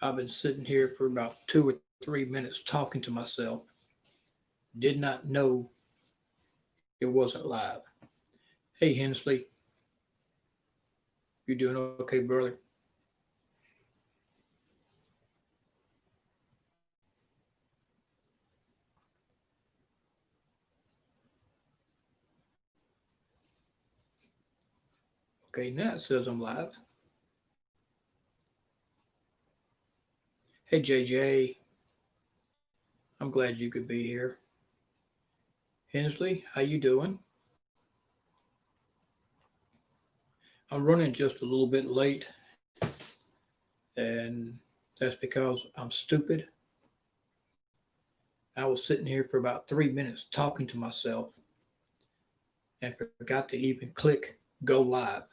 I've been sitting here for about 2 or 3 minutes talking to myself. Did not know it wasn't live. Hey, Hensley, you doing okay, brother? Okay, now it says I'm live. Hey, JJ, I'm glad you could be here. Hensley, how you doing? I'm running just a little bit late, and that's because I'm stupid. I was sitting here for about 3 minutes talking to myself and forgot to even click go live.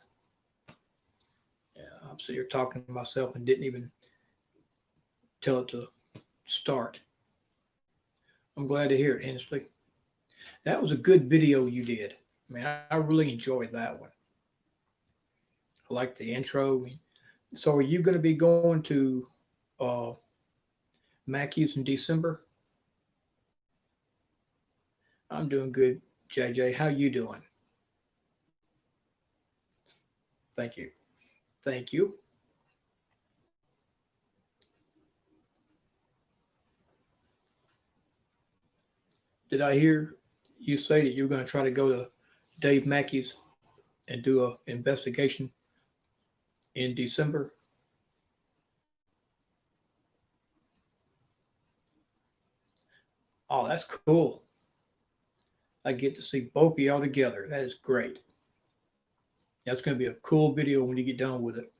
Yeah, I'm sitting here talking to myself and didn't even tell it to start. I'm glad to hear it, Hensley. That was a good video you did. I mean, I really enjoyed that one. I like the intro. So, are you going to be going to uh, Mackey's in December? I'm doing good, JJ. How you doing? Thank you. Thank you. Did I hear you say that you're going to try to go to Dave Mackey's and do an investigation in December? Oh, that's cool. I get to see both of y'all together. That is great. That's going to be a cool video when you get done with it.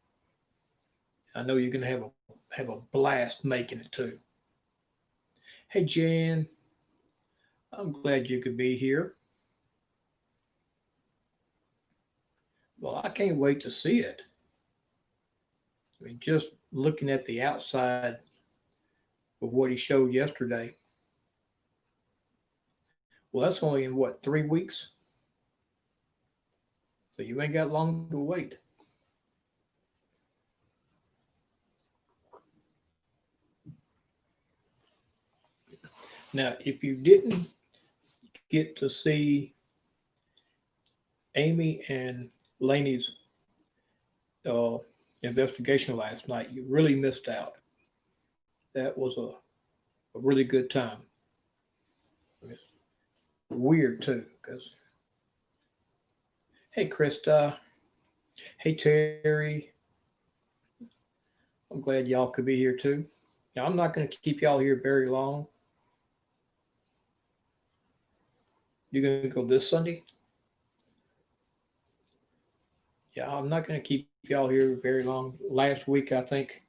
I know you're going to have a blast making it too. Hey Jan, I'm glad you could be here. Well, I can't wait to see it. I mean, just looking at the outside of what he showed yesterday. Well, that's only in what, 3 weeks? So you ain't got long to wait. Now, if you didn't get to see Amy and Laney's uh, investigation last night, you really missed out. That was a really good time. It's weird too, because hey, Krista, hey, Terry, I'm glad y'all could be here too. Now, I'm not going to keep y'all here very long. You're going to go this Sunday? Yeah, I'm not going to keep y'all here very long. Last week, I think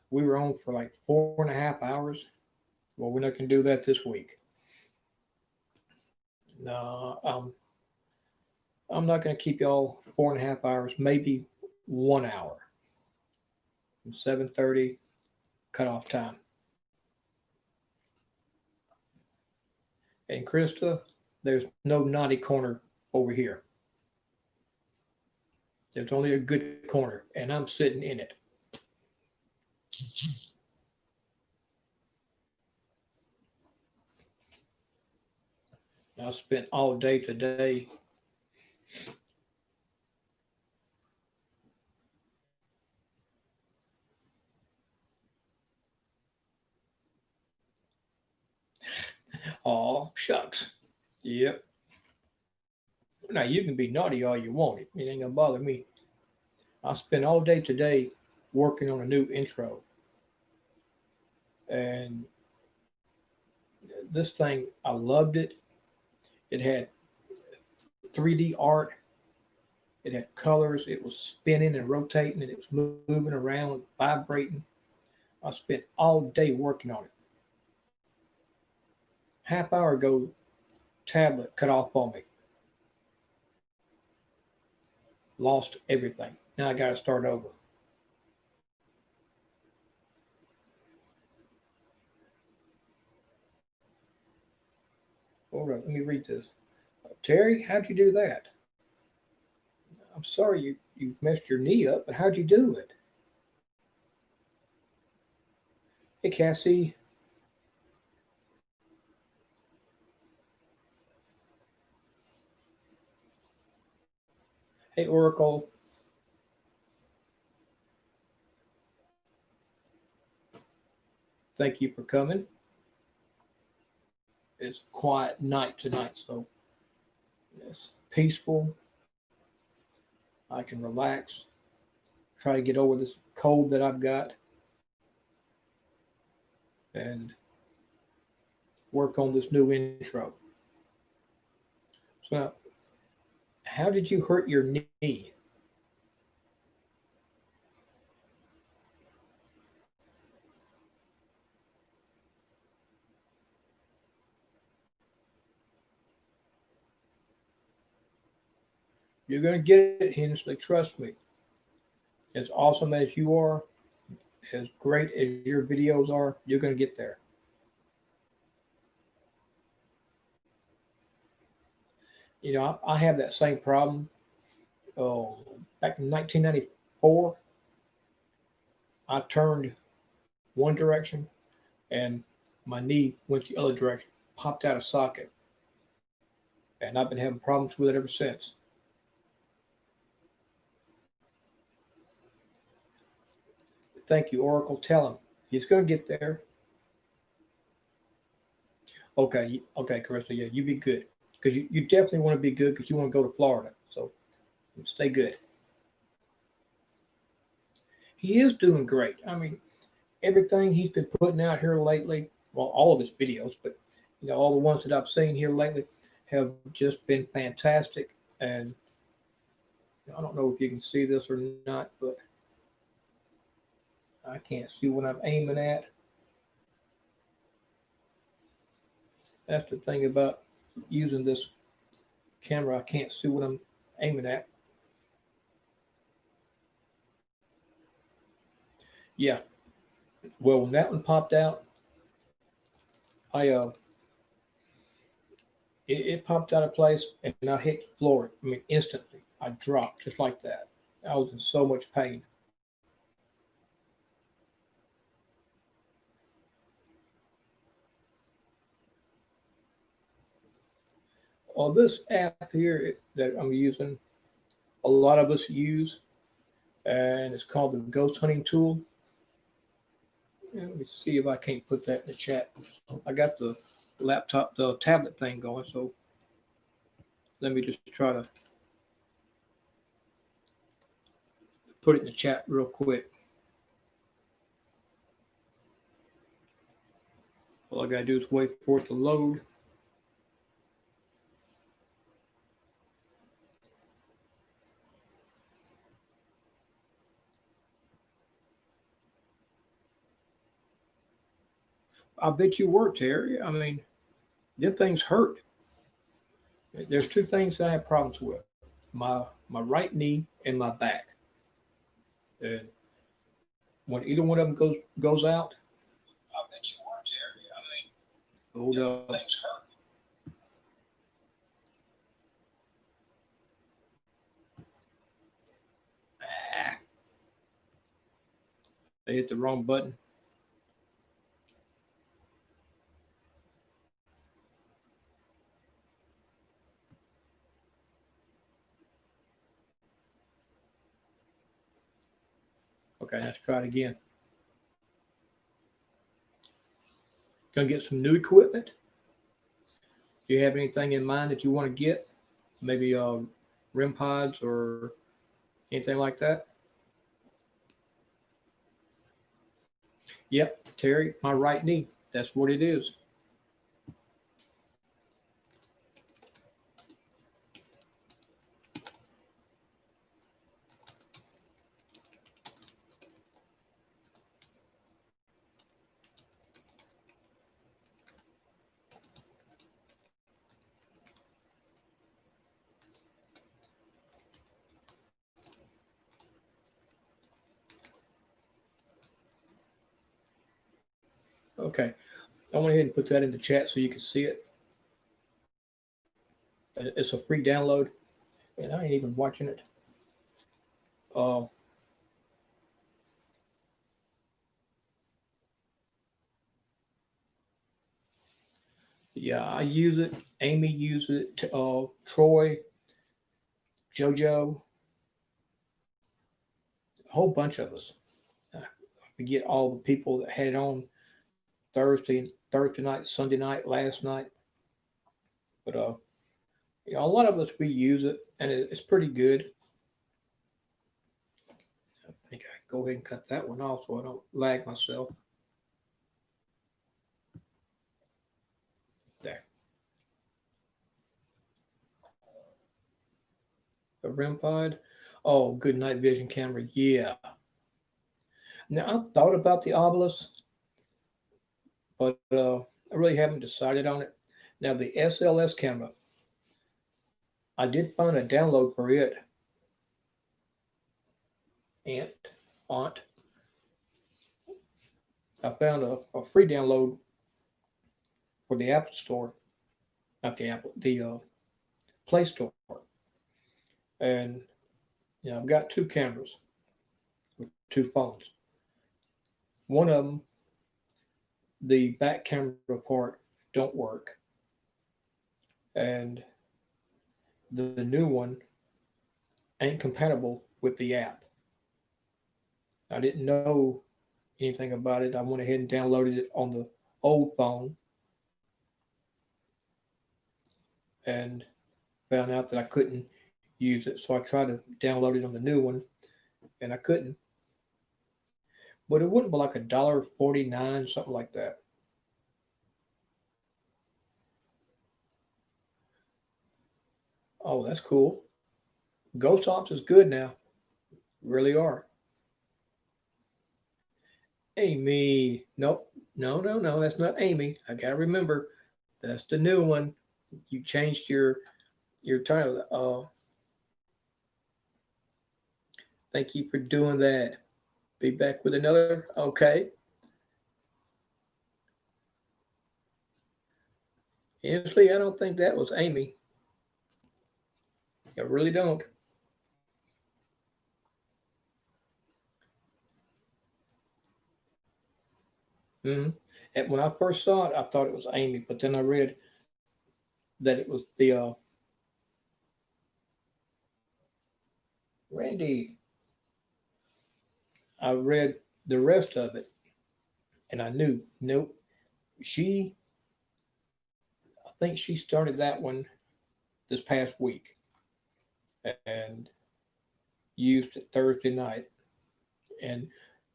we were on for like 4.5 hours. Well, we're not going to do that this week. No, I'm not going to keep y'all 4.5 hours, maybe 1 hour. From 7:30 cutoff time. And Krista, there's no naughty corner over here. There's only a good corner, and I'm sitting in it. I spent all day today oh, shucks. Yep. Now you can be naughty all you want. It ain't gonna bother me. I spent all day today working on a new intro, and this thing I loved it. It had 3D art. It had colors. It was spinning and rotating, and it was moving around, vibrating. I spent all day working on it. Half hour ago, tablet cut off on me. Lost everything. Now I got to start over. Hold on, let me read this. Terry, how'd you do that? I'm sorry you messed your knee up, but how'd you do it? Hey, Cassie. Hey, Oracle. Thank you for coming. It's a quiet night tonight, so it's peaceful. I can relax, try to get over this cold that I've got, and work on this new intro. So, now, how did you hurt your knee? You're going to get it, Hensley. Trust me. As awesome as you are, as great as your videos are, you're going to get there. You know, I have that same problem. Oh, back in 1994, I turned one direction and my knee went the other direction, popped out of socket, and I've been having problems with it ever since. Thank you, Oracle. Tell him he's going to get there. Okay, okay, Carissa. Yeah, you be good because you definitely want to be good because you want to go to Florida. So stay good. He is doing great. I mean, everything he's been putting out here lately, well, all of his videos, but you know, all the ones that I've seen here lately have just been fantastic. And I don't know if you can see this or not, but I can't see what I'm aiming at. That's the thing about using this camera. I can't see what I'm aiming at. Yeah. Well, when that one popped out, I it popped out of place and I hit the floor. I mean, instantly. I dropped just like that. I was in so much pain. This app here that I'm using, a lot of us use, and it's called the Ghost Hunting Tool. And let me see if I can't put that in the chat. I got the laptop, the tablet thing going, so let me just try to put it in the chat real quick. All I gotta do is wait for it to load. I bet you were, Terry. I mean, them things hurt. There's two things that I have problems with: my right knee and my back. And when either one of them goes out, I bet you were, Terry. I mean, hold up. Things hurt. Ah, I hit the wrong button. Okay, let's try it again. Gonna get some new equipment. Do you have anything in mind that you want to get? Maybe REM pods or anything like that? Yep, Terry, my right knee. That's what it is. Okay, I went ahead and put that in the chat so you can see it. It's a free download, and I ain't even watching it. Uh, Yeah, I use it. Amy uses it. Troy, JoJo, a whole bunch of us. I forget all the people that had it on Thursday night, Sunday night, last night. But a lot of us we use it, and it's pretty good. I think I can go ahead and cut that one off so I don't lag myself. There, the REM pod. Oh, good night vision camera. Yeah. Now I thought about the obelisk, but I really haven't decided on it. Now the SLS camera, I did find a download for it. Aunt, aunt, I found a free download for the Apple Store, not the Apple, the Play Store, and I've got two cameras with two phones. One of them, the back camera part don't work, and the new one ain't compatible with the app. I didn't know anything about it. I went ahead and downloaded it on the old phone and found out that I couldn't use it. So I tried to download it on the new one and I couldn't. But it wouldn't be like $1.49, something like that. Oh, that's cool. Ghost Ops is good now. Really are. Amy. Nope. No, no, no. That's not Amy. I gotta remember. That's the new one. You changed your title. Oh, thank you for doing that. Be back with another. Okay. Honestly, I don't think that was Amy. I really don't. hmm And when I first saw it, I thought it was Amy, but then I read that it was the Randy. I read the rest of it, and I knew, nope. She, I think she started that one this past week and used it Thursday night, and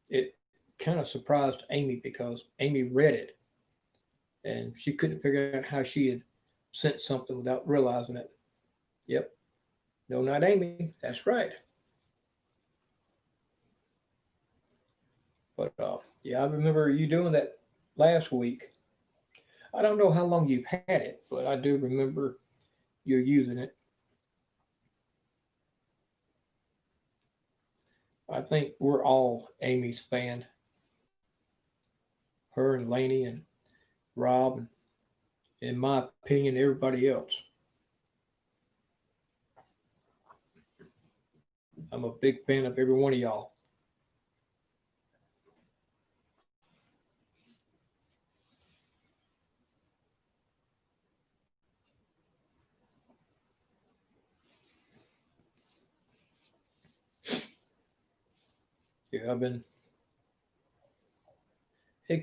it kind of surprised Amy because Amy read it and she couldn't figure out how she had sent something without realizing it. Yep. No, not Amy. That's right. But yeah, I remember you doing that last week. I don't know how long you've had it, but I do remember you're using it. I think we're all Amy's fan. Her and Laney and Rob, and in my opinion, everybody else. I'm a big fan of every one of y'all. Yeah, I've been. Hey,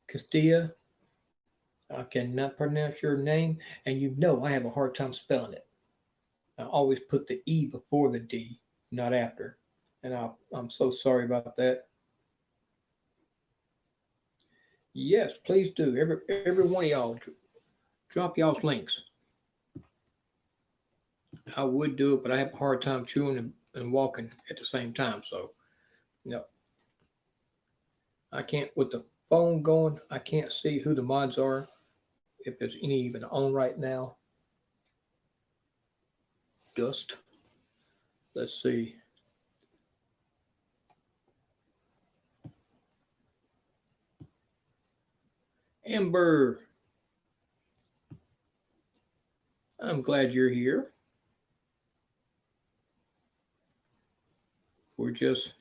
Castilla, I cannot pronounce your name, and you know I have a hard time spelling it. I always put the E before the D, not after. And I'm so sorry about that. Yes, please do. Every one of y'all, drop y'all's links. I would do it, but I have a hard time chewing and walking at the same time. So, no, I can't, with the phone going, I can't see who the mods are, if there's any even on right now. Dust. Let's see. Amber, I'm glad you're here. We're just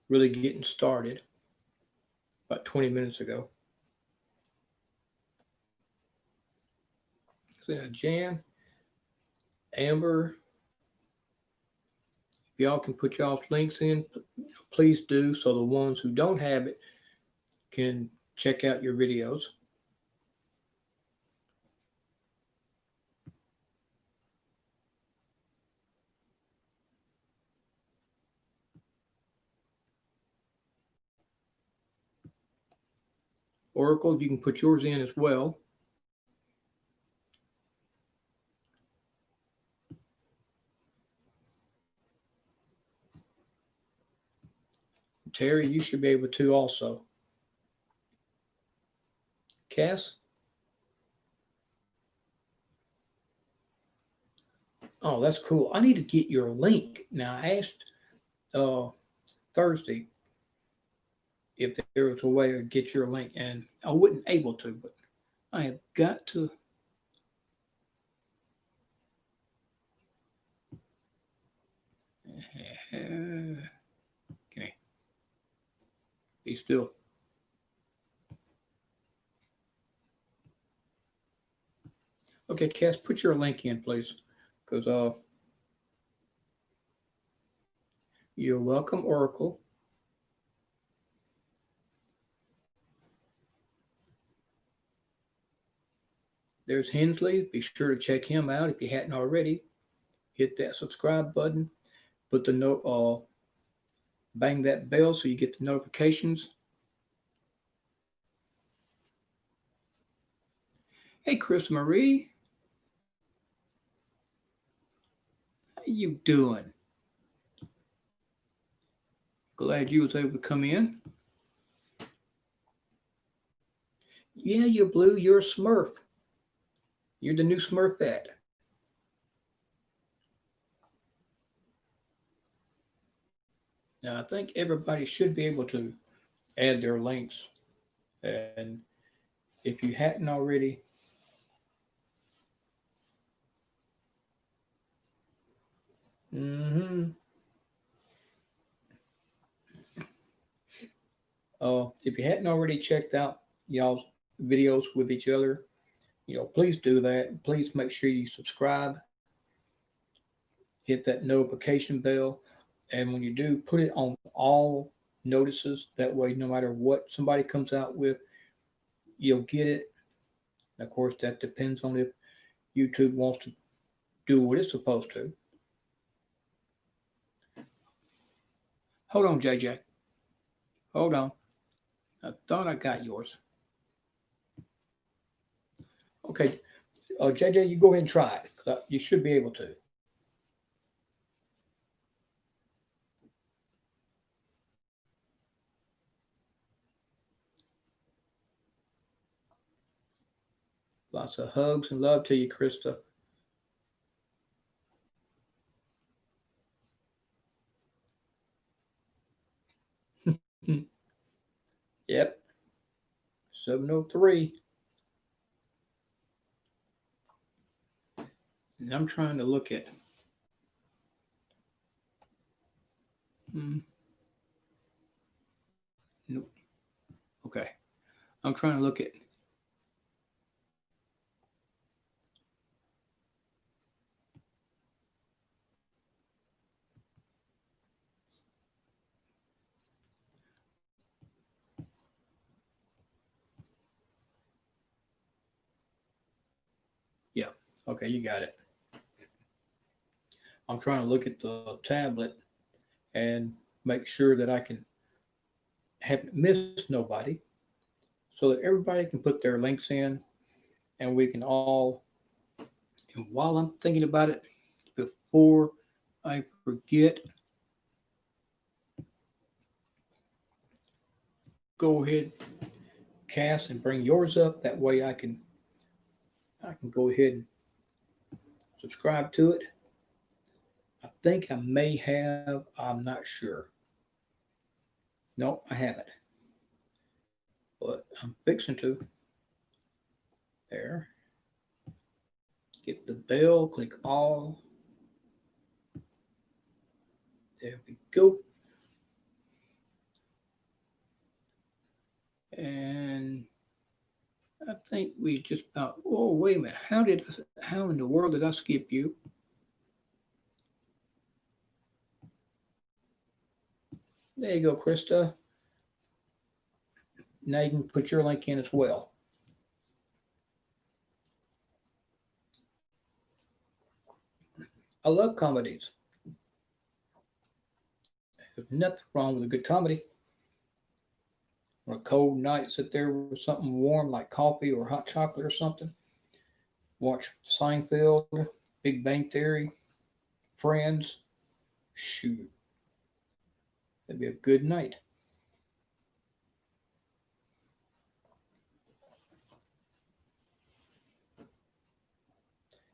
really getting started. about 20 minutes ago. So Jan, Amber, if y'all can put y'all's links in, please do, so the ones who don't have it can check out your videos. Oracle, you can put yours in as well. Terry, you should be able to also. Cass? Oh, that's cool. I need to get your link. Now, I asked Thursday if there was a way to get your link, and I wasn't able to, but I have got to. Okay, be still. Okay, Cass, put your link in, please, because you're welcome, Oracle. There's Hensley. Be sure to check him out if you hadn't already. Hit that subscribe button. Put the note. Bang that bell so you get the notifications. Hey, Chris Marie, how you doing? Glad you was able to come in. Yeah, you're blue. You're a Smurf. You're the new Smurfette. Now, I think everybody should be able to add their links. And if you hadn't already, mm-hmm. If you hadn't already checked out y'all's videos with each other, please do that. Please make sure you subscribe, hit that notification bell, and when you do, put it on all notices. That way, no matter what somebody comes out with, you'll get it. Of course, that depends on if YouTube wants to do what it's supposed to. Hold on, JJ. Hold on. I thought I got yours. Okay, JJ, you go ahead and try it. You should be able to. Lots of hugs and love to you, Krista. Yep, 703. And I'm trying to look at. Hmm, nope. Okay. I'm trying to look at. Yeah. Okay, you got it. I'm trying to look at the tablet and make sure that I can haven't missed nobody so that everybody can put their links in and we can all, and while I'm thinking about it, before I forget, go ahead, Cass, and bring yours up. That way I can go ahead and subscribe to it. I think I may have, I'm not sure. No, I haven't. But I'm fixing to. There. Get the bell, click all. There we go. And I think we just about. Oh, wait a minute. How in the world did I skip you? There you go, Krista. Now you can put your link in as well. I love comedies. There's nothing wrong with a good comedy. On a cold night, sit there with something warm like coffee or hot chocolate or something. Watch Seinfeld, Big Bang Theory, Friends. Shoot, that'd be a good night.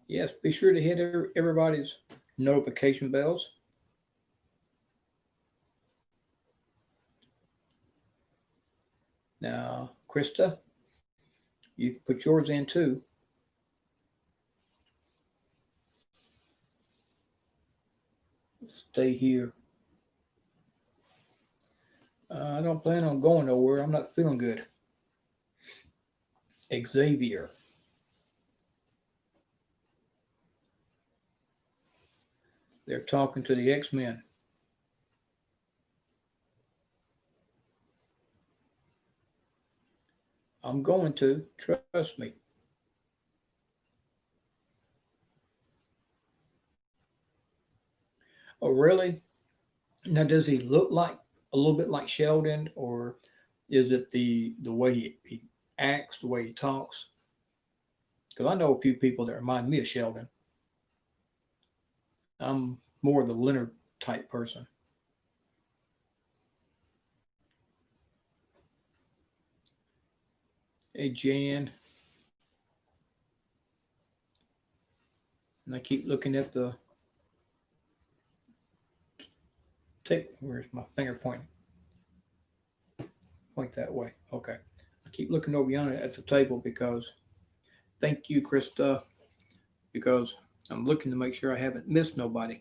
Yes, be sure to hit everybody's notification bells. Now, Krista, you can put yours in too. Stay here. I don't plan on going nowhere. I'm not feeling good. Xavier. They're talking to the X-Men. I'm going to. Trust me. Oh, really? Now, does he look like a little bit like Sheldon, or is it the way he acts, the way he talks? Because I know a few people that remind me of Sheldon. I'm more the Leonard type person. Hey, Jan. And I keep looking at the tape. Where's my finger pointing? Point that way. Okay. I keep looking over yonder at the table because thank you, Krista, because I'm looking to make sure I haven't missed nobody.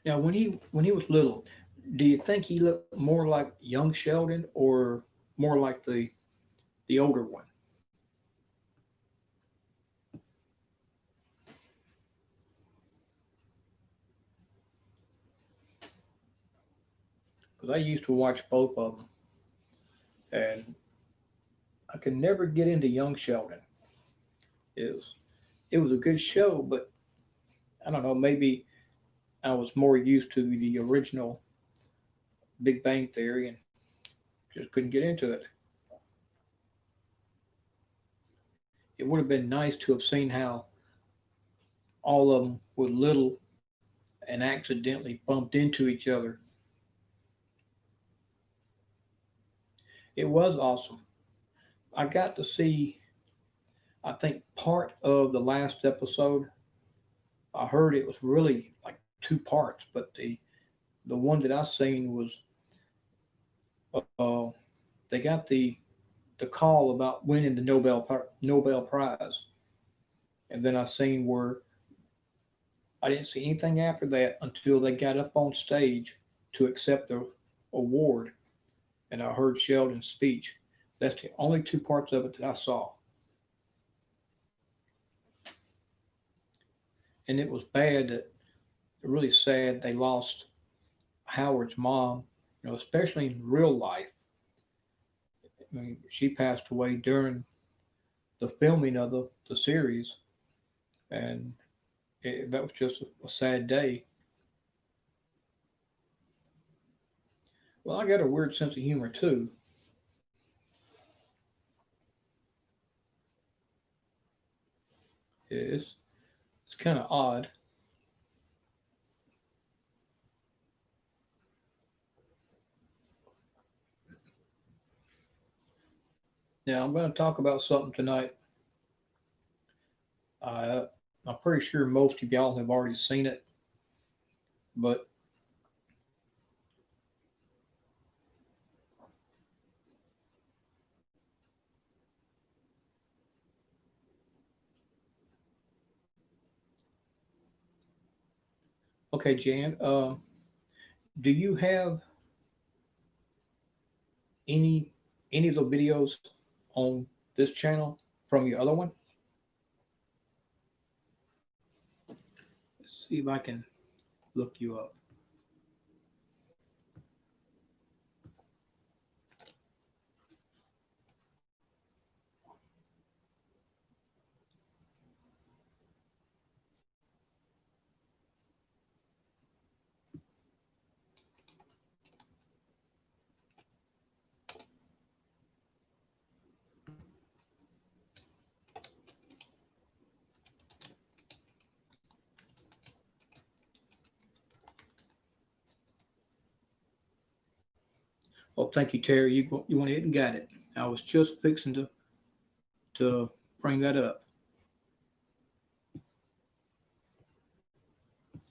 Now, when he was little, do you think he looked more like young Sheldon or more like the older one? Because I used to watch both of them, and I could never get into young Sheldon. It was it was a good show, but I don't know. Maybe I was more used to the original Big Bang Theory and just couldn't get into it. It would have been nice to have seen how all of them were little and accidentally bumped into each other. It was awesome. I got to see, I think, part of the last episode. I heard it was really like two parts, but the one that I seen was uh, they got the call about winning the Nobel Prize, and then I seen where I didn't see anything after that until they got up on stage to accept the award, and I heard Sheldon's speech. That's the only two parts of it that I saw, and it was bad. That really sad they lost Howard's mom. Especially in real life. I mean, she passed away during the filming of the series, and that was just a sad day. Well, I got a weird sense of humor too. It's kind of odd. Now I'm going to talk about something tonight. Uh, I'm pretty sure most of y'all have already seen it, but Okay, Jan. Do you have any any of the videos on this channel from your other one? Let's see if I can look you up. Oh, thank you, Terry. You went ahead and got it. I was just fixing to bring that up.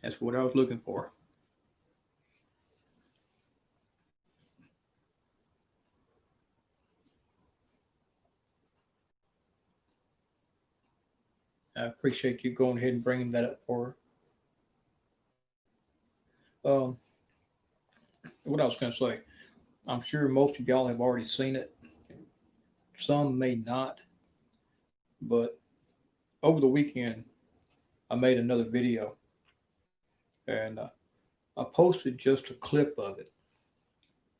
That's what I was looking for. I appreciate you going ahead and bringing that up for her. What I was going to say, I'm sure most of y'all have already seen it. Some may not, but over the weekend, I made another video and I posted just a clip of it,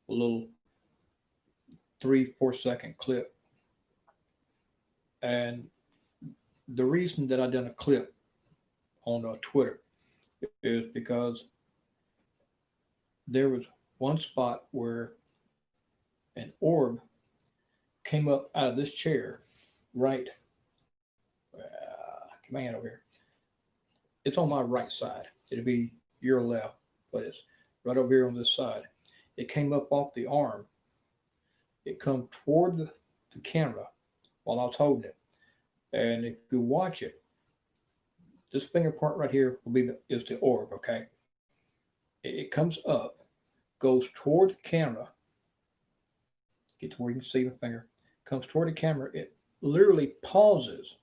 a little 3 4 second clip. And the reason that I done a clip on Twitter is because there was one spot where an orb came up out of this chair, right? Get my hand over here. It's on my right side. It'll be your left, but it's right over here on this side. It came up off the arm. It come toward the camera while I was holding it. And if you watch it, this finger part right here will be is the orb, okay? It comes up, goes toward the camera, get to where you can see the finger, comes toward the camera, it literally pauses,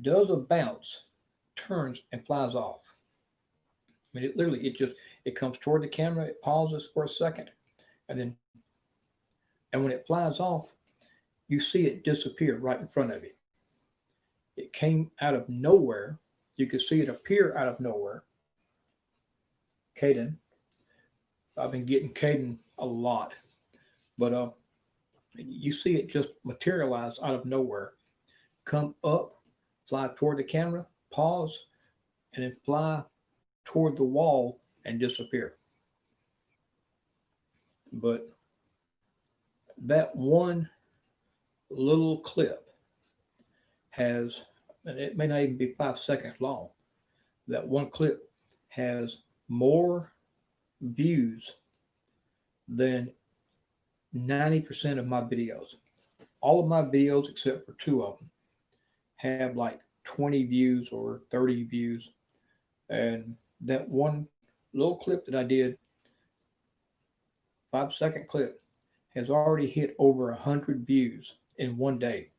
does a bounce, turns and flies off. I mean, it literally, it comes toward the camera, it pauses for a second, and then, and when it flies off, you see it disappear right in front of you. It came out of nowhere. You could see it appear out of nowhere. Caden, I've been getting Caden a lot, but you see it just materialize out of nowhere, come up, fly toward the camera, pause, and then fly toward the wall and disappear. But that one little clip has, and it may not even be 5 seconds long, that one clip has more views than 90% of my videos. All of my videos, except for two of them, have like 20 views or 30 views. And that one little clip that I did, 5 second clip, has already hit over 100 views in one day.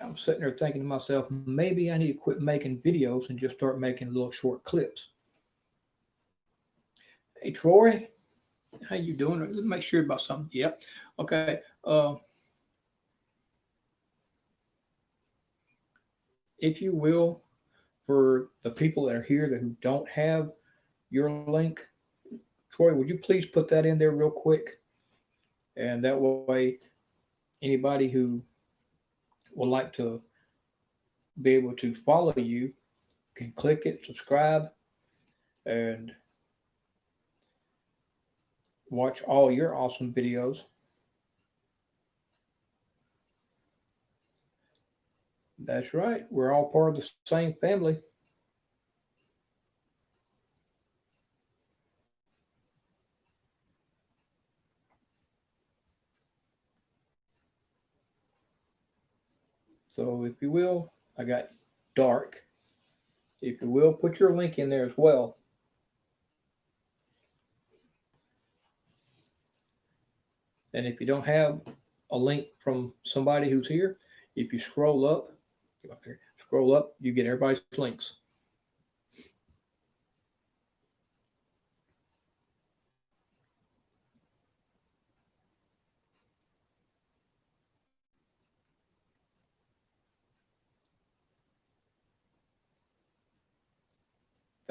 I'm sitting there thinking to myself, maybe I need to quit making videos and just start making little short clips. Hey Troy, how you doing? Let's make sure about something. Yep. Okay. If you will, for the people that are here that who don't have your link, Troy, would you please put that in there real quick? And that way, anybody who would like to be able to follow you can click it, subscribe, and watch all your awesome videos. That's right. We're all part of the same family. So if you will, I got dark. If you will, put your link in there as well. And if you don't have a link from somebody who's here, if you scroll up, scroll up, you get everybody's links.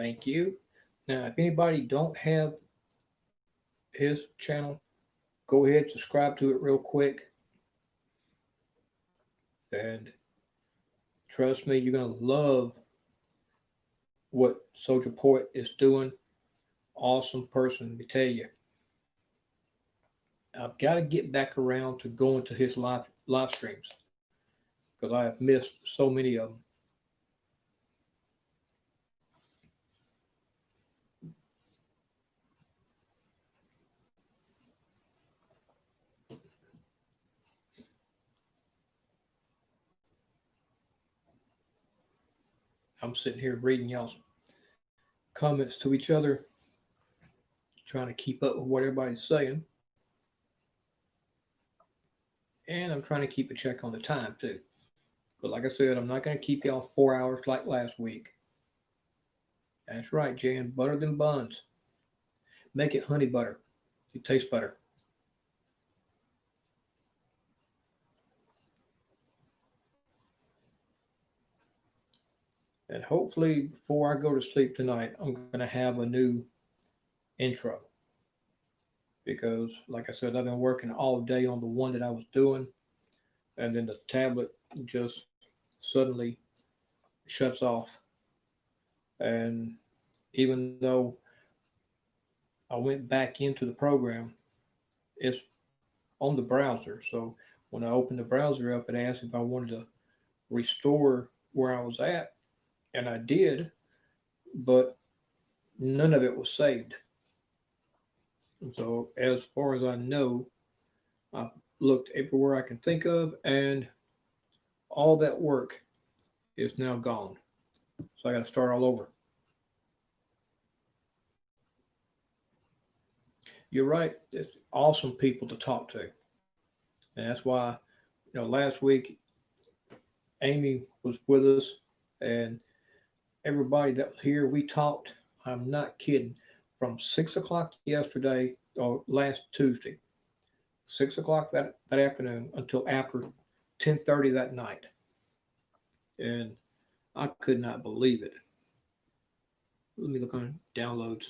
Thank you. Now, if anybody don't have his channel, go ahead, subscribe to it real quick, and trust me, you're gonna love what Soldier Poet is doing. Awesome person, let me tell you. I've got to get back around to going to his live streams because I have missed so many of them. I'm sitting here reading y'all's comments to each other, trying to keep up with what everybody's saying, and I'm trying to keep a check on the time too. But like I said, I'm not going to keep y'all 4 hours like last week. That's right, Jan. Butter them buns. Make it honey butter. It tastes better. And hopefully, before I go to sleep tonight, I'm going to have a new intro. Because, like I said, I've been working all day on the one that I was doing, and then the tablet just suddenly shuts off. And even though I went back into the program, it's on the browser. So when I opened the browser up, it asked if I wanted to restore where I was at, and I did, but none of it was saved. So as far as I know, I looked everywhere I can think of, and all that work is now gone. So I got to start all over. You're right. It's awesome people to talk to, and that's why last week Amy was with us, and everybody that was here, we talked. I'm not kidding. From 6 o'clock yesterday or last Tuesday, 6 o'clock that afternoon until after 10:30 that night, and I could not believe it. Let me look on downloads.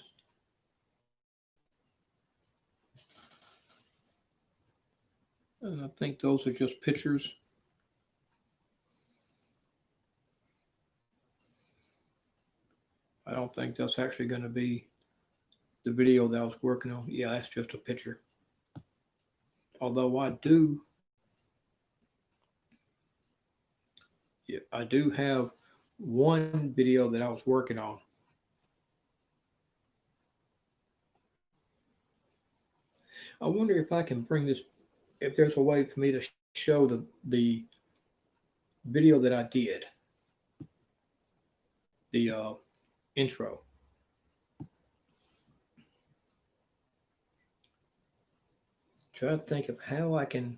And I think those are just pictures. I don't think that's actually going to be the video that I was working on. Yeah, that's just a picture. Although yeah, I do have one video that I was working on. I wonder if I can bring this, if there's a way for me to show the video that I did, the intro. Try to think of how I can.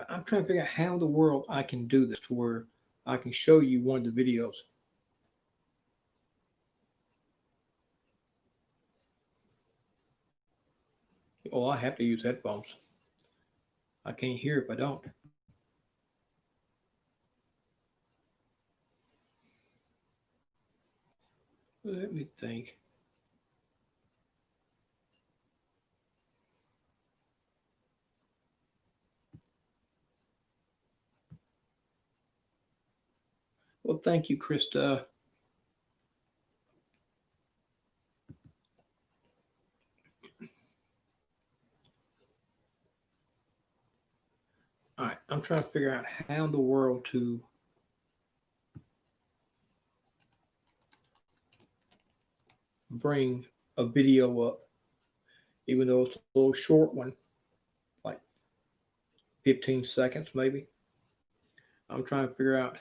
I'm trying to figure out how in the world I can do this to where I can show you one of the videos. Oh, I have to use headphones. I can't hear if I don't. Let me think. Well, thank you, Krista. All right, I'm trying to figure out how in the world to bring a video up, even though it's a little short one, like 15 seconds maybe. I'm trying to figure out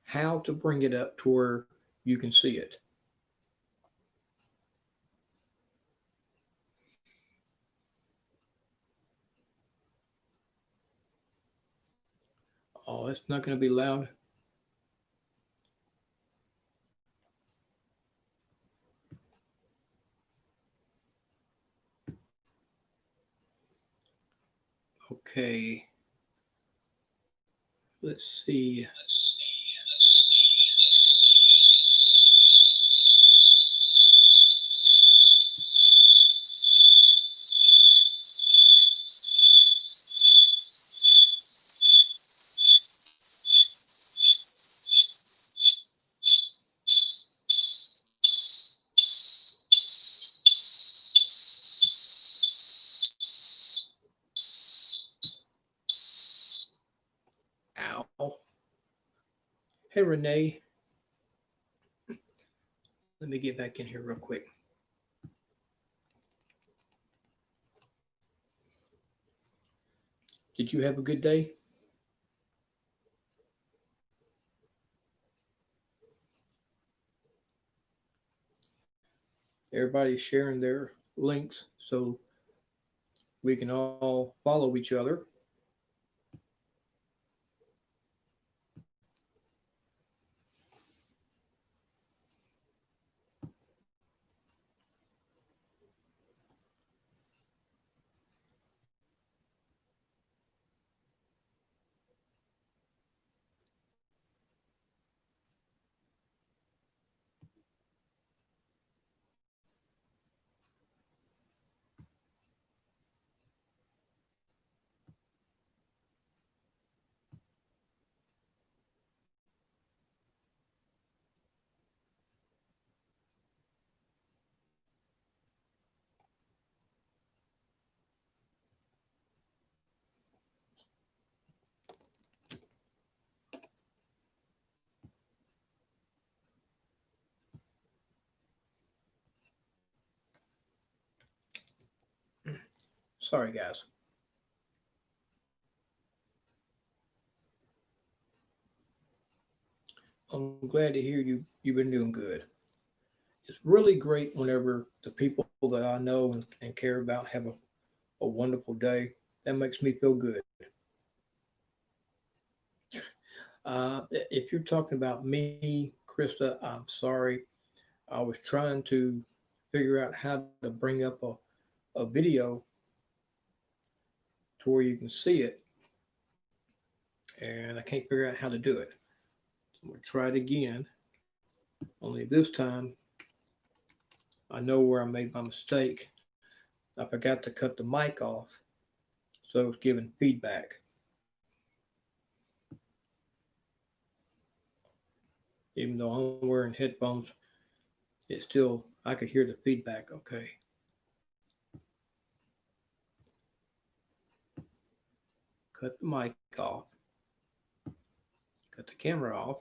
how to bring it up to where you can see it. Oh, it's not going to be loud. Okay. Let's see. Ow. Hey, Renee. Let me get back in here real quick. Did you have a good day? Everybody's sharing their links so we can all follow each other. Sorry, guys. I'm glad to hear you've been doing good. It's really great whenever the people that I know and care about have a wonderful day. That makes me feel good. If you're talking about me, Krista, I'm sorry. I was trying to figure out how to bring up a video to where you can see it, and I can't figure out how to do it. I'm going to try it again, only this time I know where I made my mistake. I forgot to cut the mic off, so it's giving feedback. Even though I'm wearing headphones, it's still, I could hear the feedback. Okay, cut the mic off, cut the camera off.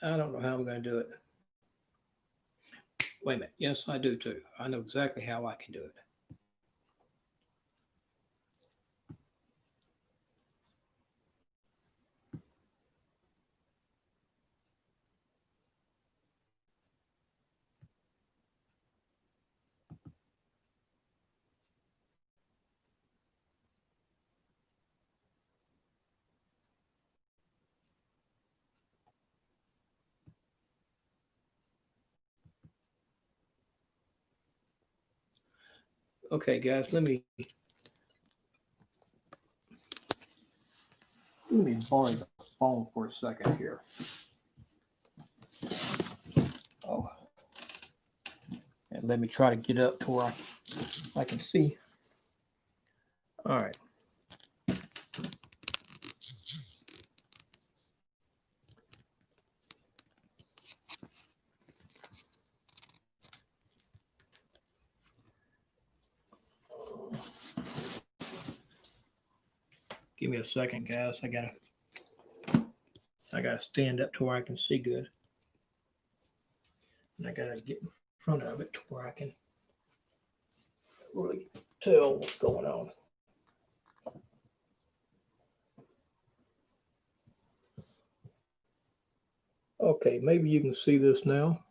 I don't know how I'm going to do it. Wait a minute. Yes, I do too. I know exactly how I can do it. Okay, guys, let me borrow the phone for a second here. Oh, and let me try to get up to where I can see. All right. Give me a second, guys. I gotta stand up to where I can see good, and I gotta get in front of it to where I can really tell what's going on. Okay, maybe you can see this now.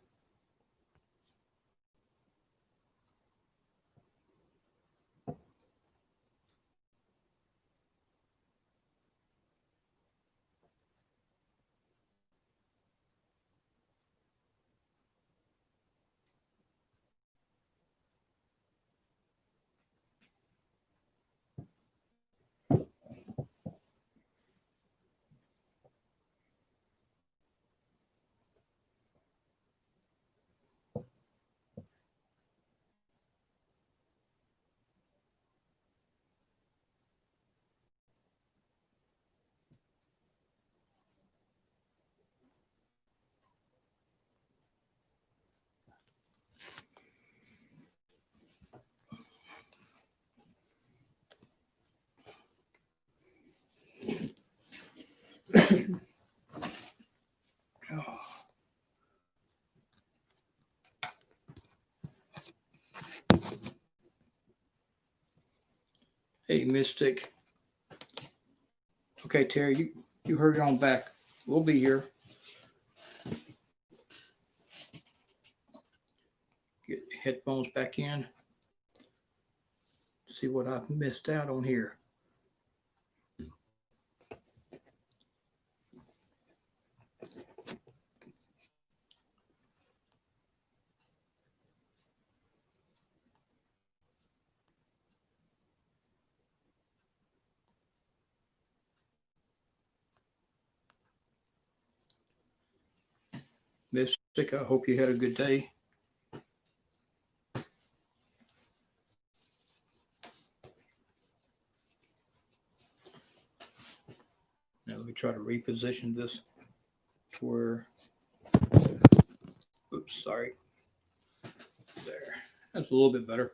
Oh, hey, Mystic. Okay, Terry, you hurry on back. We'll be here. Get headphones back in. See what I've missed out on here. Mystic, I hope you had a good day. Now let me try to reposition this to where, oops, sorry, there. That's a little bit better.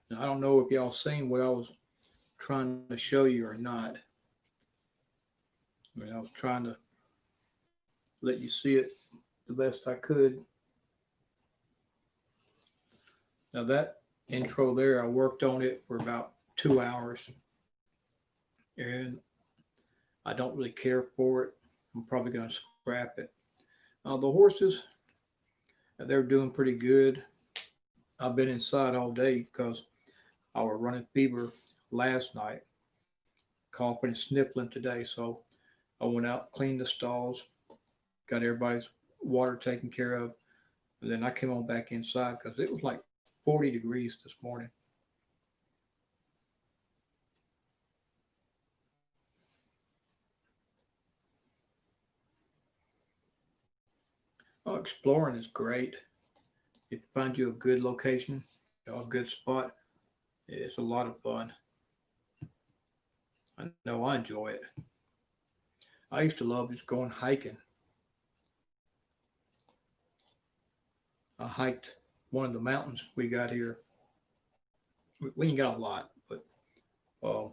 Now, I don't know if y'all seen what I was trying to show you or not. I mean, I was trying to let you see it the best I could. Now that intro there, I worked on it for about 2 hours, and I don't really care for it. I'm probably going to scrap it. The horses, they're doing pretty good. I've been inside all day because I was running fever last night, coughing and sniffling today. So I went out, cleaned the stalls, got everybody's water taken care of, and then I came on back inside because it was like 40 degrees this morning. Oh, exploring is great. If you find you a good location, a good spot, it's a lot of fun. I know I enjoy it. I used to love just going hiking. I hiked one of the mountains we got here. We ain't got a lot, but uh,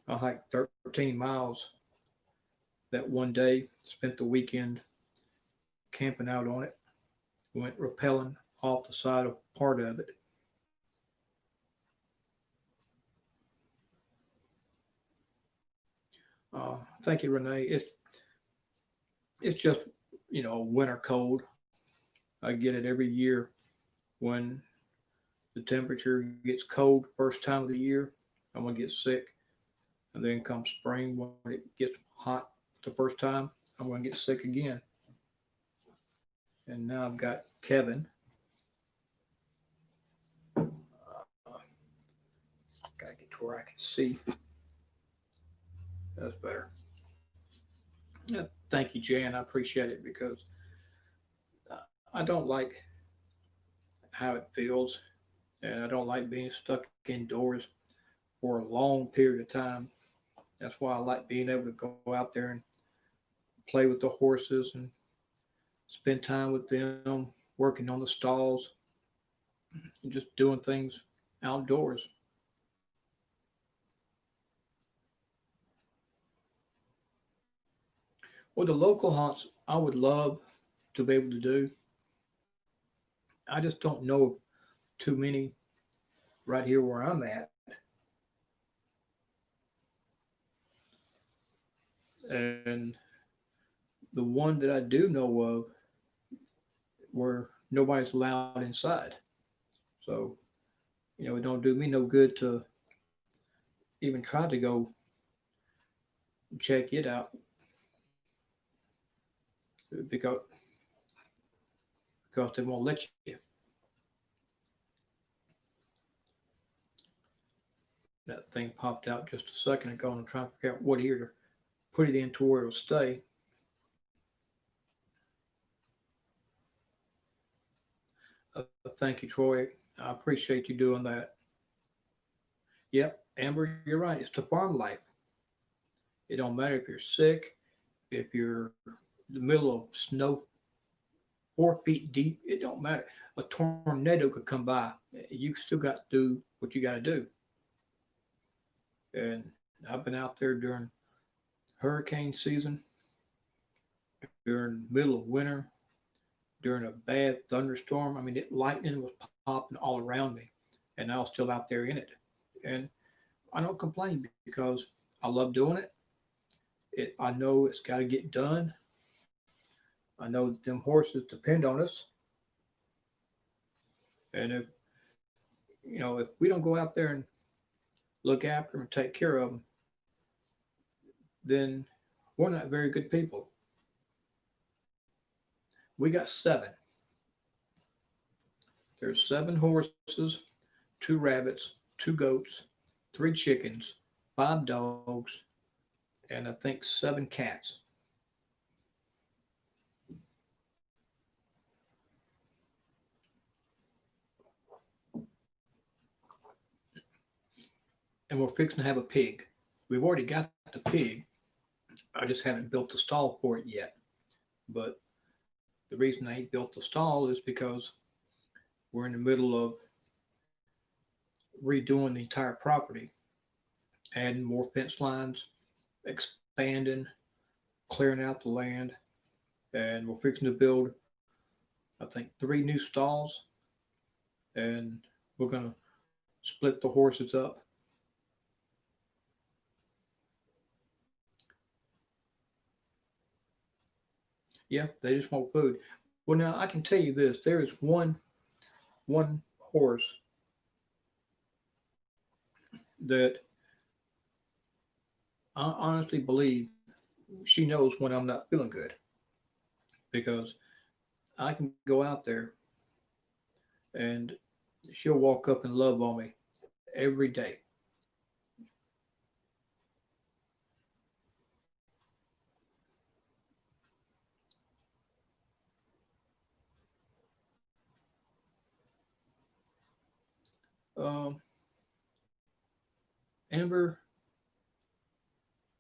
I hiked 13 miles that one day. Spent the weekend camping out on it. Went rappelling off the side of part of it. Thank you, Renee. It's just winter cold. I get it every year when the temperature gets cold first time of the year. I'm gonna get sick, and then come spring when it gets hot the first time, I'm gonna get sick again. And now I've got Kevin. Gotta get to where I can see. That's better. Yeah, thank you, Jan. I appreciate it because I don't like how it feels, and I don't like being stuck indoors for a long period of time. That's why I like being able to go out there and play with the horses and spend time with them, working on the stalls, and just doing things outdoors. Well, the local hunts I would love to be able to do. I just don't know too many right here where I'm at. And the one that I do know of where nobody's allowed inside. So, it don't do me no good to even try to go check it out because they won't let you. That thing popped out just a second ago, and I'm trying to figure out what ear to put it in to where it'll stay. Thank you, Troy. I appreciate you doing that. Yep, Amber, you're right. It's the farm life. It don't matter if you're sick, if you're in the middle of snow 4 feet deep. It don't matter. A tornado could come by. You still got to do what you got to do. And I've been out there during hurricane season, during middle of winter, during a bad thunderstorm. I mean, lightning was popping all around me, and I was still out there in it. And I don't complain because I love doing it. I know it's got to get done. I know that them horses depend on us, and if we don't go out there and look after them and take care of them, then we're not very good people. We got seven. There's 7 horses, 2 rabbits, 2 goats, 3 chickens, 5 dogs, and I think 7 cats. And we're fixing to have a pig. We've already got the pig. I just haven't built the stall for it yet. But the reason I ain't built the stall is because we're in the middle of redoing the entire property, adding more fence lines, expanding, clearing out the land, and we're fixing to build, I think, 3 new stalls, and we're gonna split the horses up. Yeah, they just want food. Well, now I can tell you this: there is one horse that I honestly believe she knows when I'm not feeling good because I can go out there and she'll walk up and love on me every day. Um, Amber,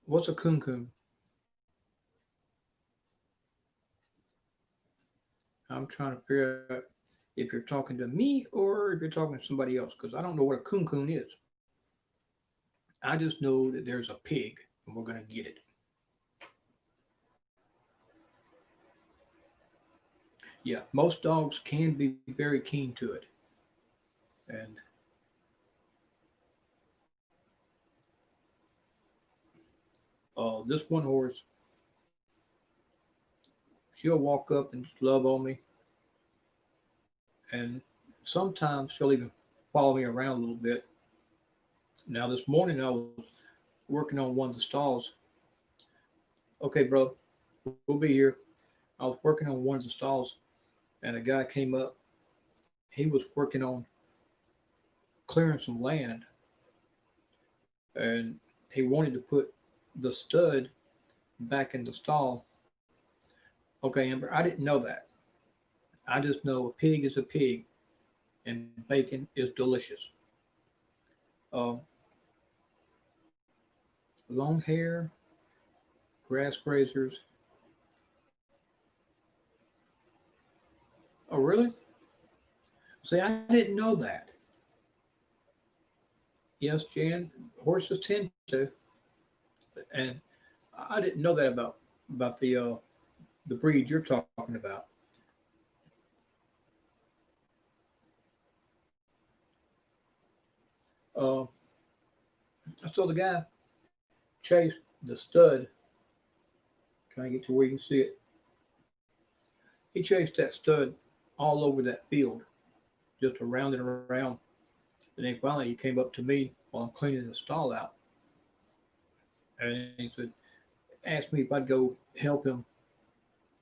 what's a coon coon? I'm trying to figure out if you're talking to me or if you're talking to somebody else because I don't know what a coon coon is. I just know that there's a pig and we're going to get it. Yeah, most dogs can be very keen to it. And this one horse, she'll walk up and just love on me. And sometimes she'll even follow me around a little bit. Now, this morning I was working on one of the stalls. Okay, bro, we'll be here. I was working on one of the stalls, and a guy came up. He was working on clearing some land, and he wanted to put the stud back in the stall. Okay, Amber, I didn't know that. I just know a pig is a pig, and bacon is delicious. Uh, Long hair, grass grazers. Oh, really? See, I didn't know that. Yes, Jan, horses tend to, and I didn't know that about the breed you're talking about. Uh, I saw the guy chase the stud, trying to get to where you can see it. He chased that stud all over that field, just around and around. And then finally he came up to me while I'm cleaning the stall out, and he said, asked me if I'd go help him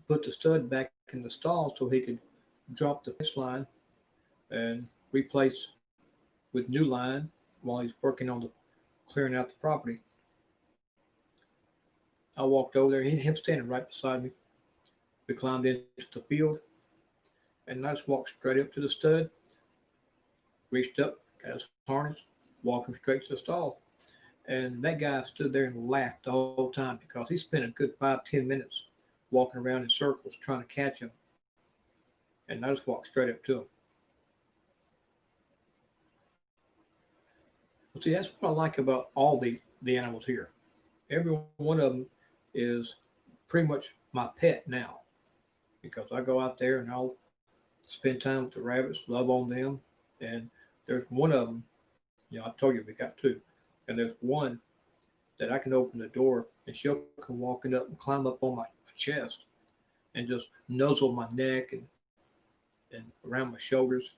put the stud back in the stall so he could drop the fence line and replace with new line while he's working on the clearing out the property. I walked over there, him standing right beside me. We climbed into the field, and I just walked straight up to the stud, reached up, got his harness, walked him straight to the stall. And that guy stood there and laughed the whole time because he spent a good 5-10 minutes walking around in circles trying to catch him. and I just walked straight up to him. Well, see, that's what I like about all the animals here. Every one of them is pretty much my pet now because I go out there and I'll spend time with the rabbits, love on them, and there's one of them. I told you we got two, and there's one that I can open the door and she'll come walking up and climb up on my chest and just nuzzle my neck and around my shoulders.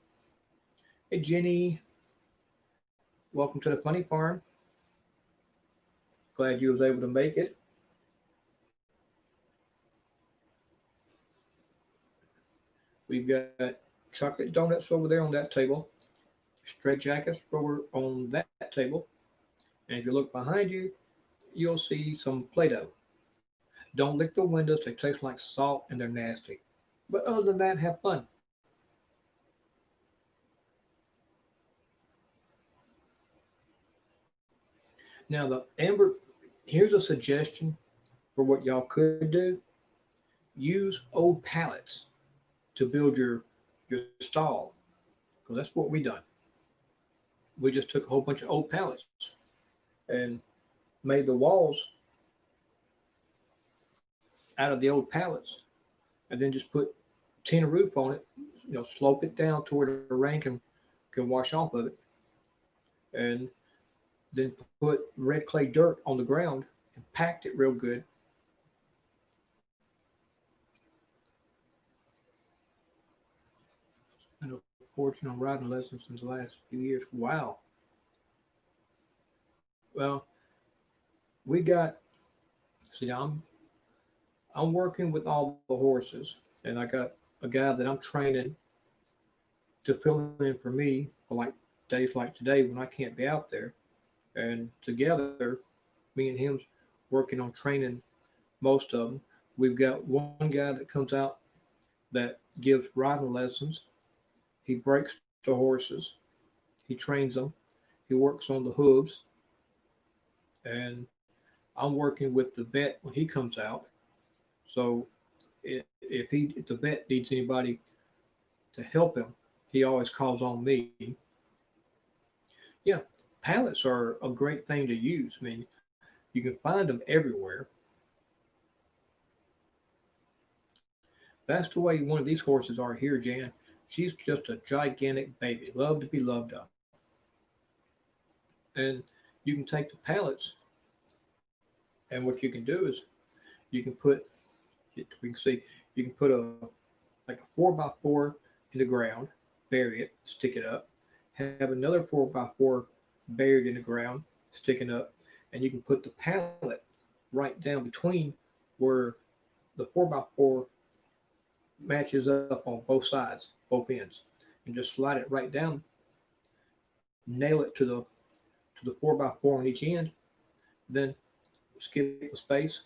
Hey, Jenny, welcome to the funny farm. Glad you was able to make it. We've got chocolate donuts over there on that table, straight jackets over on that table, and if you look behind you, you'll see some Play-Doh. Don't lick the windows, they taste like salt and they're nasty. But other than that, have fun. Now, the amber, here's a suggestion for what y'all could do. Use old pallets to build your stall, because that's what we done. We just took a whole bunch of old pallets and made the walls out of the old pallets, and then just put tin roof on it. Slope it down to where the rain can wash off of it, and then put red clay dirt on the ground and packed it real good. And a fortune on riding lessons in the last few years. Wow. Well, we got. See, I'm working with all the horses, and I got a guy that I'm training to fill in for me for like days like today when I can't be out there. And together, me and him's working on training most of them. We've got one guy that comes out that gives riding lessons. He breaks the horses. He trains them. He works on the hooves, and I'm working with the vet when he comes out. So if the vet needs anybody to help him, he always calls on me. Yeah, pallets are a great thing to use. I mean, you can find them everywhere. That's the way one of these horses are here, Jan. She's just a gigantic baby, love to be loved up. And you can take the pallets, and what you can do is you can put, we can see, you can put like a 4x4 in the ground, bury it, stick it up, have another 4x4 buried in the ground, sticking up, and you can put the pallet right down between where the 4x4 matches up on both sides, both ends, and just slide it right down, nail it to the 4x4 on each end, then skip a space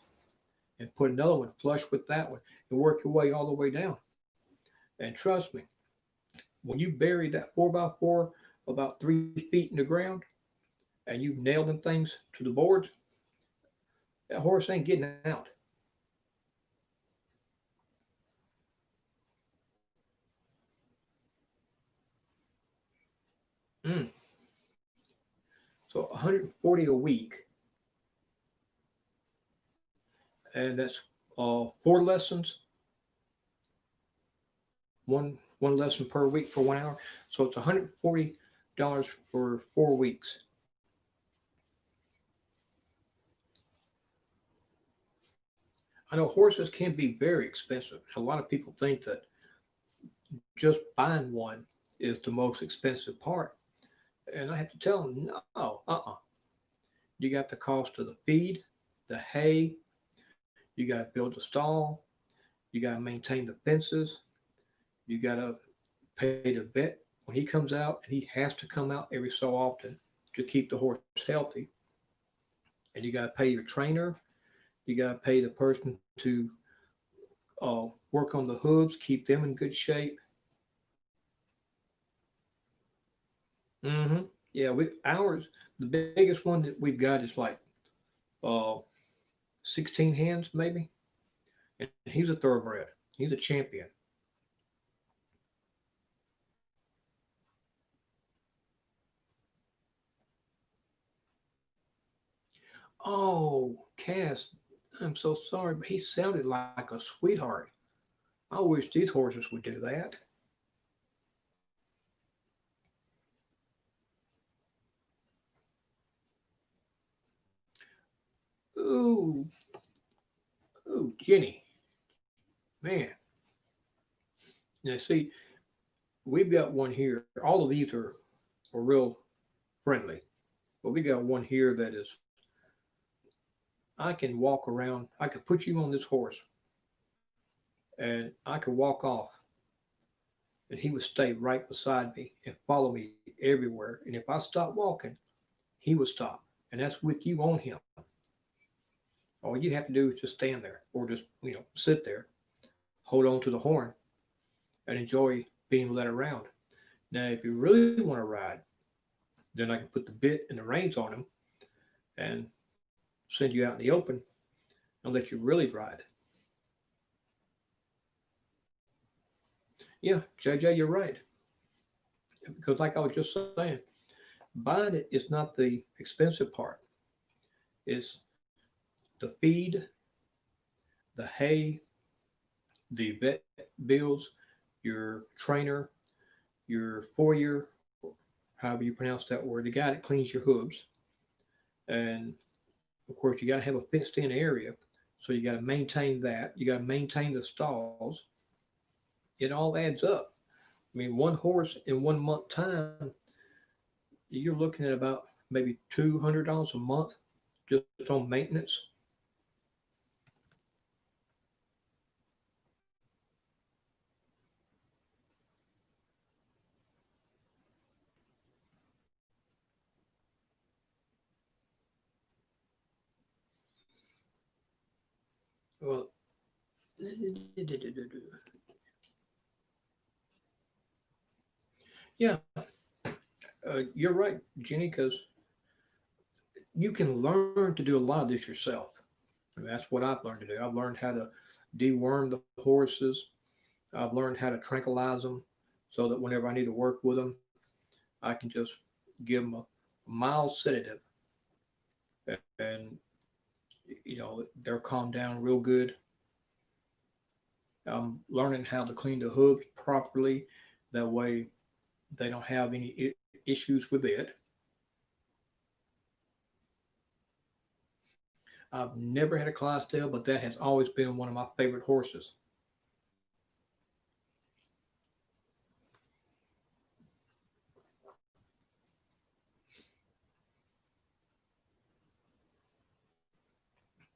and put another one flush with that one and work your way all the way down. And trust me, when you bury that 4x4 about 3 feet in the ground and you nail them things to the boards, that horse ain't getting out. Mm. So 140 a week, and that's 4 lessons, one lesson per week for 1 hour. So it's $140 for 4 weeks. I know horses can be very expensive. A lot of people think that just buying one is the most expensive part, and I have to tell them no, You got the cost of the feed, the hay. You got to build the stall. You got to maintain the fences. You got to pay the vet when he comes out, and he has to come out every so often to keep the horse healthy. And you got to pay your trainer. You got to pay the person to work on the hooves, keep them in good shape. hmm Yeah, we ours the biggest one that we've got is like uh, 16 hands maybe, and he's a thoroughbred. He's a champion. Oh, Cass, I'm so sorry, but he sounded like a sweetheart. I wish these horses would do that. Ooh, ooh, Jenny, man. Now, see, we've got one here. All of these are real friendly, but we got one here that is, I can walk around, I could put you on this horse and I could walk off and he would stay right beside me and follow me everywhere. And if I stopped walking, he would stop. And that's with you on him. All you have to do is just stand there or just, sit there, hold on to the horn and enjoy being led around. Now, if you really want to ride, then I can put the bit and the reins on him and send you out in the open and let you really ride. Yeah, JJ, you're right. Because, like I was just saying, buying it is not the expensive part, it's the feed, the hay, the vet bills, your trainer, your foyer, however you pronounce that word, the guy that cleans your hooves. And of course, you got to have a fenced in area. So you got to maintain that. You got to maintain the stalls. It all adds up. I mean, one horse in 1 month time, you're looking at about maybe $200 a month just on maintenance. Well, yeah, you're right, Jenny, because you can learn to do a lot of this yourself. I mean, that's what I've learned to do. I've learned how to deworm the horses. I've learned how to tranquilize them so that whenever I need to work with them, I can just give them a mild sedative and, they'll calm down real good. I'm learning how to clean the hooves properly. That way they don't have any issues with it. I've never had a Clydesdale, but that has always been one of my favorite horses.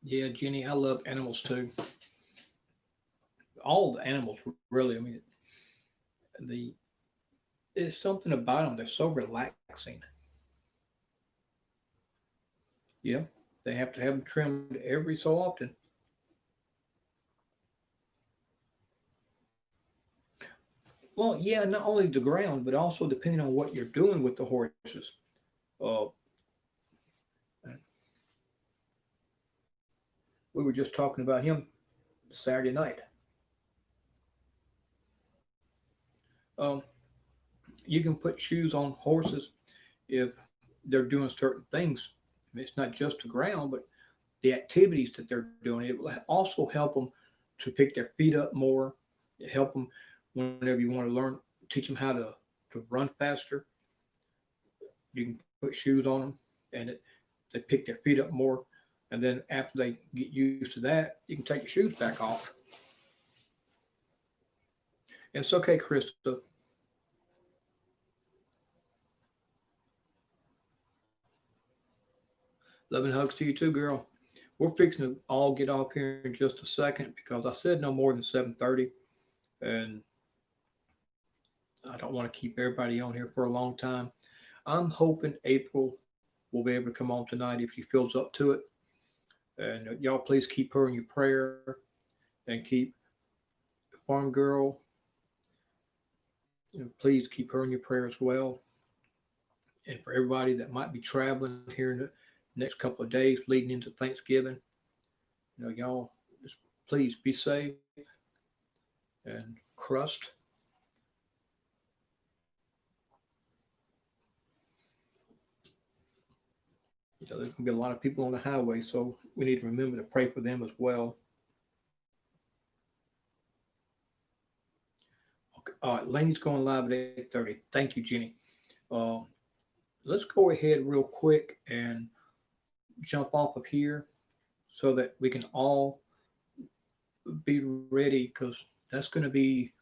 Yeah, Jenny, I love animals too. All the animals, really. I mean, the there's something about them. They're so relaxing. Yeah, they have to have them trimmed every so often. Well, yeah, not only the ground, but also depending on what you're doing with the horses. Uh, we were just talking about him Saturday night. Um, you can put shoes on horses if they're doing certain things. I mean, it's not just the ground, but the activities that they're doing. It will also help them to pick their feet up more. It help them whenever you want to learn, teach them how to run faster. You can put shoes on them, and they pick their feet up more. And then after they get used to that, you can take your shoes back off. And it's okay, Krista. Loving hugs to you too, girl. We're fixing to all get off here in just a second because I said no more than 7:30, and I don't want to keep everybody on here for a long time. I'm hoping April will be able to come on tonight if she feels up to it. And y'all, please keep her in your prayer and keep Farm Girl. Please keep her in your prayer as well. And for everybody that might be traveling here in the next couple of days leading into Thanksgiving, y'all just please be safe and crust. There's going to be a lot of people on the highway, so we need to remember to pray for them as well. Okay. All right, Lainey's going live at 8:30. Thank you, Jenny. Uh, let's go ahead real quick and jump off of here so that we can all be ready because that's going to be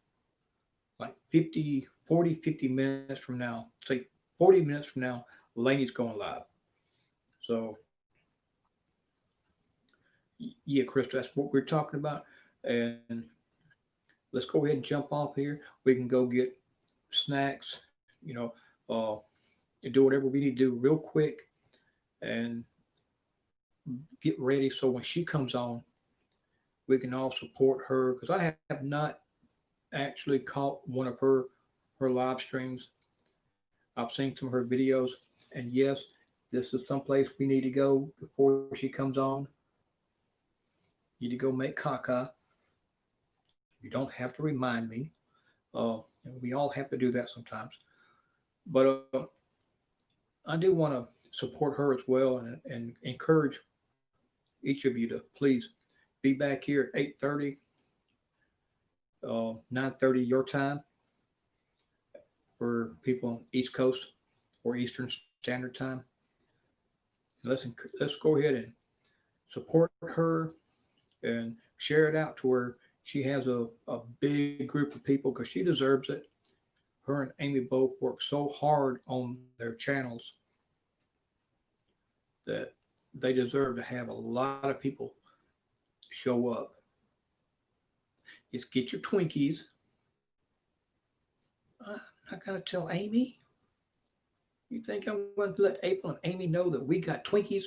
like 50, 40, 50 minutes from now. Say 40 minutes from now, Lainey's going live. So, yeah, Chris, that's what we're talking about. And let's go ahead and jump off here. We can go get snacks, uh, and do whatever we need to do real quick and get ready so when she comes on, we can all support her because I have not actually caught one of her live streams. I've seen some of her videos, and yes, this is someplace we need to go before she comes on. You need to go make caca. You don't have to remind me. We all have to do that sometimes. But I do want to support her as well and encourage each of you to please be back here at 8:30, 9:30 your time for people on East Coast or Eastern Standard Time. Let's go ahead and support her and share it out to where she has a big group of people because she deserves it. Her and Amy both work so hard on their channels that they deserve to have a lot of people show up. Just get your Twinkies. I'm not going to tell Amy. You think I'm going to let April and Amy know that we got Twinkies?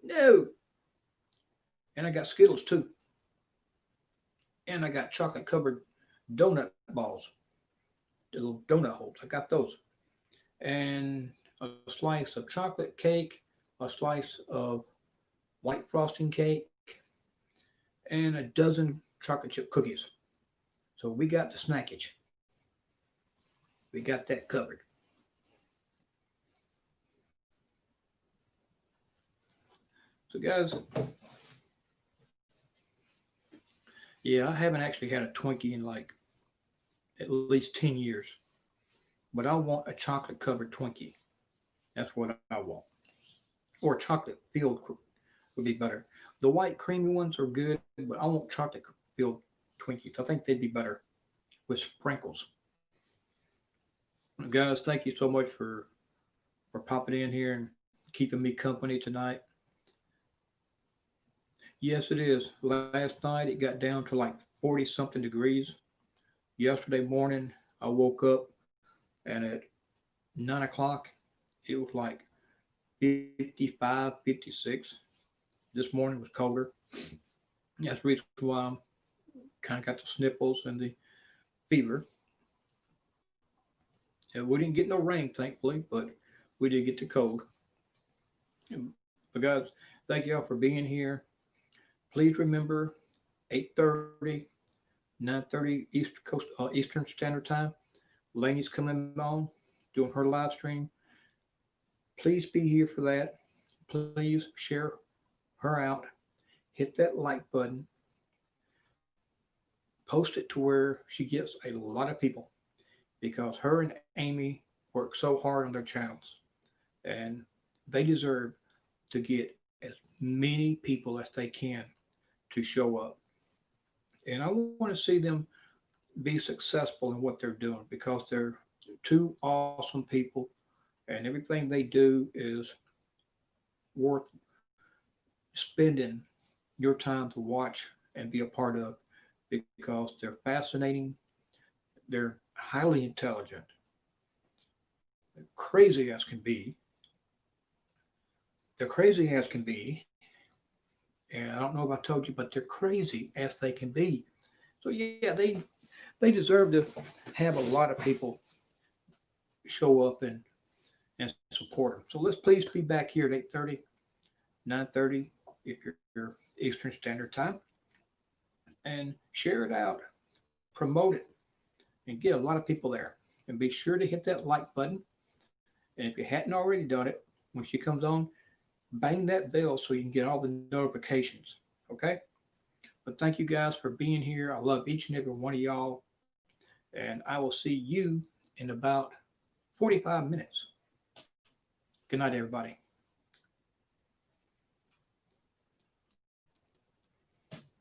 No. And I got Skittles too. And I got chocolate covered donut balls, the little donut holes. I got those. And a slice of chocolate cake, a slice of white frosting cake, and a dozen chocolate chip cookies. So we got the snackage. We got that covered. So, guys, yeah, I haven't actually had a Twinkie in like at least 10 years, but I want a chocolate covered Twinkie. That's what I want. Or chocolate filled would be better. The white creamy ones are good, but I want chocolate filled Twinkies. I think they'd be better with sprinkles. Guys, thank you so much for popping in here and keeping me company tonight. Yes, it is. Last night it got down to like 40 something degrees. Yesterday morning I woke up and at 9 o'clock it was like 55, 56. This morning was colder. That's the reason why I'm kind of got the sniffles and the fever. And we didn't get no rain, thankfully, but we did get the cold. But guys, thank y'all for being here. Please remember 8:30, 9:30 Eastern Standard Time. Lainey's coming on, doing her live stream. Please be here for that. Please share her out. Hit that like button. Post it to where she gets a lot of people because her and Amy work so hard on their channels and they deserve to get as many people as they can to show up. And I want to see them be successful in what they're doing because they're two awesome people and everything they do is worth spending your time to watch and be a part of because they're fascinating, they're highly intelligent, crazy as can be. They're crazy as can be. And I don't know if I told you, but they're crazy as they can be. So yeah, they deserve to have a lot of people show up and support them. So let's please be back here at 8:30, 9:30 if you're Eastern Standard Time, and share it out, promote it, and get a lot of people there. And be sure to hit that like button. And if you hadn't already done it, when she comes on, bang that bell so you can get all the notifications. Okay? But thank you guys for being here. I love each and every one of y'all. And I will see you in about 45 minutes. Good night, everybody.